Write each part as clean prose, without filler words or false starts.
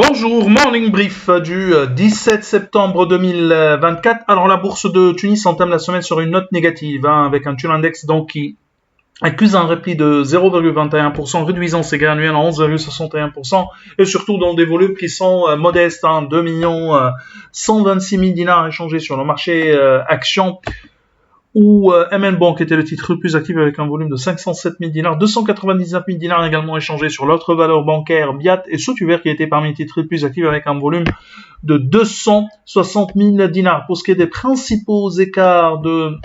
Bonjour, morning brief du 17 septembre 2024. Alors la bourse de Tunis entame la semaine sur une note négative, avec un Tune Index donc qui accuse un repli de 0,21%, réduisant ses gains annuels en 11,61%, et surtout dans des volumes qui sont modestes, 2 126 000 dinars échangés sur le marché action, où MN Bank était le titre le plus actif avec un volume de 507 000 dinars, 299 000 dinars également échangés sur l'autre valeur bancaire Biat et Sotuver qui était parmi les titres les plus actifs avec un volume de 260 000 dinars. Pour ce qui est des principaux écarts de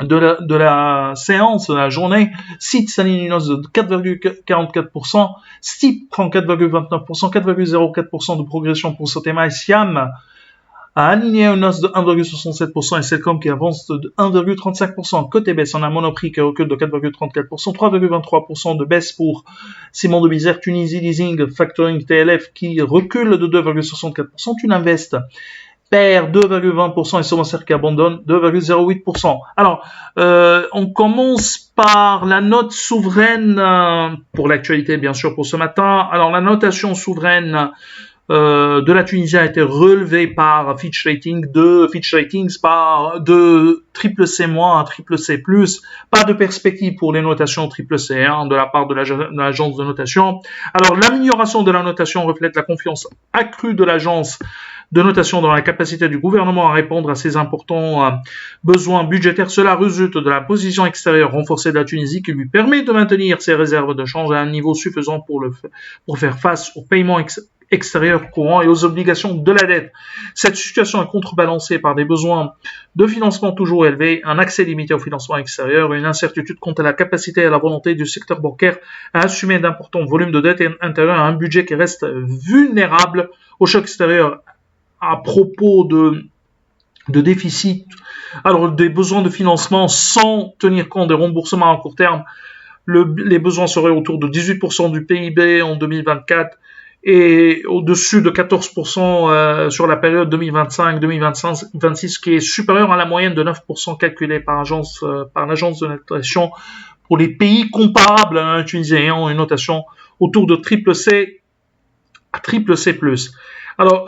la séance, de la journée, SIT s'aligne une hausse de 4,44%, STIP prend 4,29%, 4,04% de progression pour Sotema et Siam a aligné une hausse de 1,67% et Cellcom qui avance de 1,35%. Côté baisse, on a Monoprix qui recule de 4,34%, 3,23% de baisse pour Simon de Bizère, Tunisie Leasing, Factoring TLF qui recule de 2,64%, Tuninvest perd 2,20% et Somacer qui abandonne 2,08%. Alors, on commence par la note souveraine pour l'actualité, bien sûr, pour ce matin. Alors, la notation souveraine de la Tunisie a été relevée par Fitch Ratings, par de triple C- à triple C+. Pas de perspective pour les notations triple C de la part de l'agence de notation. Alors, l'amélioration de la notation reflète la confiance accrue de l'agence de notation dans la capacité du gouvernement à répondre à ces importants besoins budgétaires. Cela résulte de la position extérieure renforcée de la Tunisie qui lui permet de maintenir ses réserves de change à un niveau suffisant pour faire face aux paiements extérieurs courants et aux obligations de la dette. Cette situation est contrebalancée par des besoins de financement toujours élevés, un accès limité au financement extérieur et une incertitude quant à la capacité et à la volonté du secteur bancaire à assumer d'importants volumes de dette intérieure à un budget qui reste vulnérable au choc extérieur. À propos de déficit, alors des besoins de financement sans tenir compte des remboursements à court terme, les besoins seraient autour de 18% du PIB en 2024 et au-dessus de 14% sur la période 2025-2026, qui est supérieur à la moyenne de 9% calculée par l'agence de notation pour les pays comparables à la Tunisie ayant une notation autour de triple C à triple C+. Alors,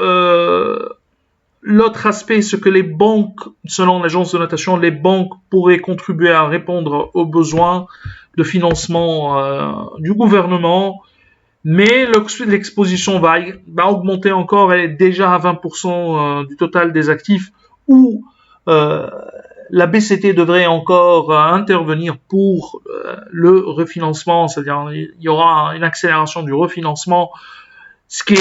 l'autre aspect, c'est que les banques, selon l'agence de notation, les banques pourraient contribuer à répondre aux besoins de financement du gouvernement, mais l'exposition va augmenter encore, elle est déjà à 20% du total des actifs, où la BCT devrait encore intervenir pour le refinancement, c'est-à-dire il y aura une accélération du refinancement, ce qui a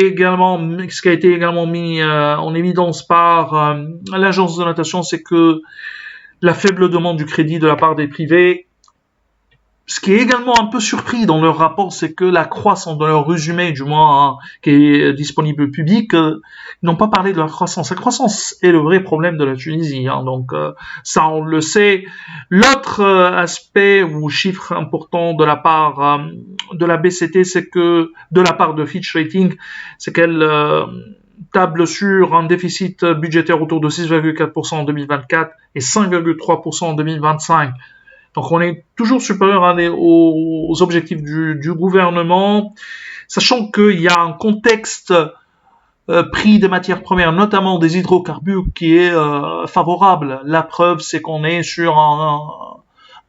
été également mis en évidence par l'agence de notation, c'est que la faible demande du crédit de la part des privés. Ce qui est également un peu surpris dans leur rapport, c'est que la croissance, dans leur résumé du moins qui est disponible au public, ils n'ont pas parlé de la croissance. La croissance est le vrai problème de la Tunisie, donc ça on le sait. L'autre aspect ou chiffre important de la part de la BCT, c'est que de la part de Fitch Ratings, c'est qu'elle table sur un déficit budgétaire autour de 6,4% en 2024 et 5,3% en 2025. Donc on est toujours supérieur aux objectifs du gouvernement, sachant qu'il y a un contexte prix des matières premières, notamment des hydrocarbures, qui est favorable. La preuve, c'est qu'on est sur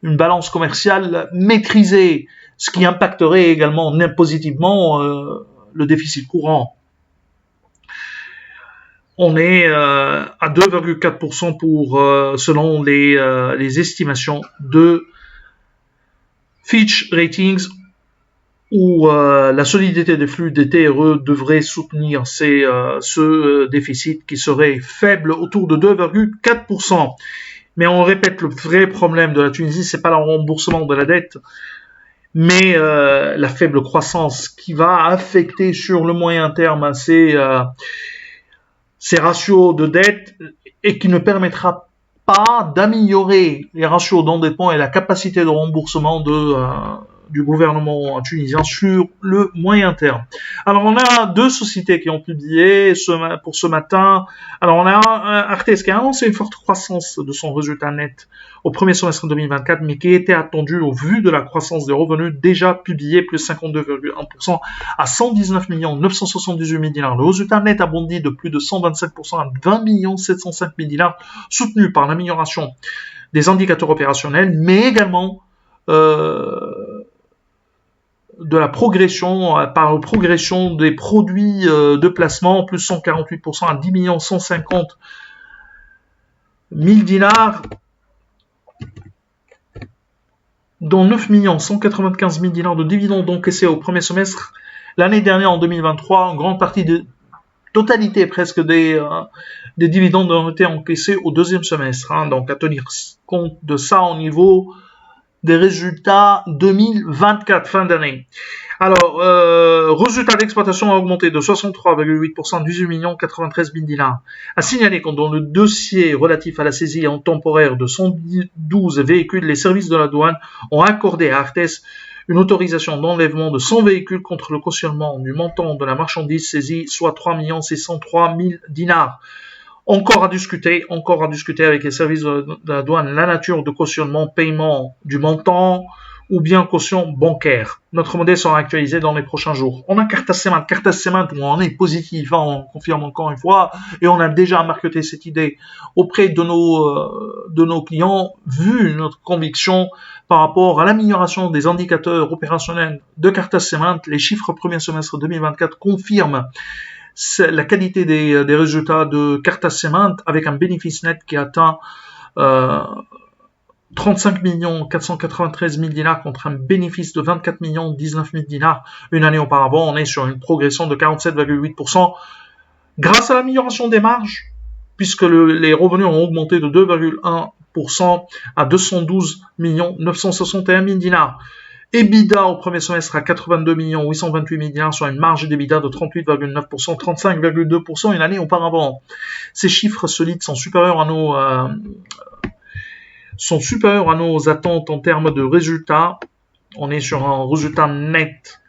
une balance commerciale maîtrisée, ce qui impacterait également positivement le déficit courant. On est à 2,4% selon les estimations de Fitch Ratings, où la solidité des flux des TRE devrait soutenir ce déficit qui serait faible autour de 2,4%. Mais on répète, le vrai problème de la Tunisie, c'est pas le remboursement de la dette, mais la faible croissance qui va affecter sur le moyen terme ces ratios de dette et qui ne permettra pas d'améliorer les ratios d'endettement et la capacité de remboursement du gouvernement tunisien sur le moyen terme. Alors, on a deux sociétés qui ont publié pour ce matin. Alors, on a Artes qui a annoncé une forte croissance de son résultat net au premier semestre 2024, mais qui était attendu au vu de la croissance des revenus déjà publiés, plus 52,1% à 119 978 000 dinars. Le résultat net a bondi de plus de 127% à 20 705 000 dinars, soutenu par l'amélioration des indicateurs opérationnels, mais également de la progression, par la progression des produits de placement, plus 148% à 10 150 000 dinars, dont 9 195 000 dinars de dividendes encaissés au premier semestre. L'année dernière, en 2023, une grande partie de totalité presque des dividendes ont été encaissés au deuxième semestre. Donc, à tenir compte de ça au niveau des résultats 2024, fin d'année. Alors, résultat d'exploitation a augmenté de 63,8%, 18 93 000 dinars. À signaler que dans le dossier relatif à la saisie en temporaire de 112 véhicules, les services de la douane ont accordé à Artes une autorisation d'enlèvement de 100 véhicules contre le cautionnement du montant de la marchandise saisie, soit 3 603 000 dinars. Encore à discuter avec les services de la douane, la nature de cautionnement, paiement du montant ou bien caution bancaire. Notre modèle sera actualisé dans les prochains jours. On a Cartas Cement où on est positif, on confirme encore une fois, et on a déjà marketé cette idée auprès de nos clients, vu notre conviction par rapport à l'amélioration des indicateurs opérationnels de Cartas Cement. Les chiffres premier semestre 2024 confirment la qualité des résultats de Cartas Cement avec un bénéfice net qui atteint 35 493 000 dinars contre un bénéfice de 24 19 000 dinars une année auparavant. On est sur une progression de 47,8% grâce à l'amélioration des marges, puisque les revenus ont augmenté de 2,1% à 212 961 000 dinars. EBITDA au premier semestre à 82 828 000 dinars, soit une marge d'EBITDA de 38,9%, 35,2% une année auparavant. Ces chiffres solides sont supérieurs à nos attentes en termes de résultats. On est sur un résultat net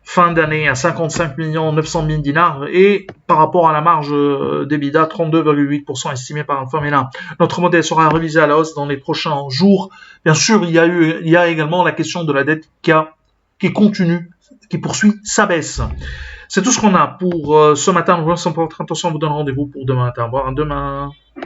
fin d'année à 55 900 000 dinars et par rapport à la marge d'EBITDA 32,8% estimée par Alpha Mena. Notre modèle sera révisé à la hausse dans les prochains jours. Bien sûr, il y a également la question de la dette qui continue, qui poursuit sa baisse. C'est tout ce qu'on a pour ce matin. Nous vous remercions pour votre attention. On vous donne rendez-vous pour demain matin. Au revoir, demain.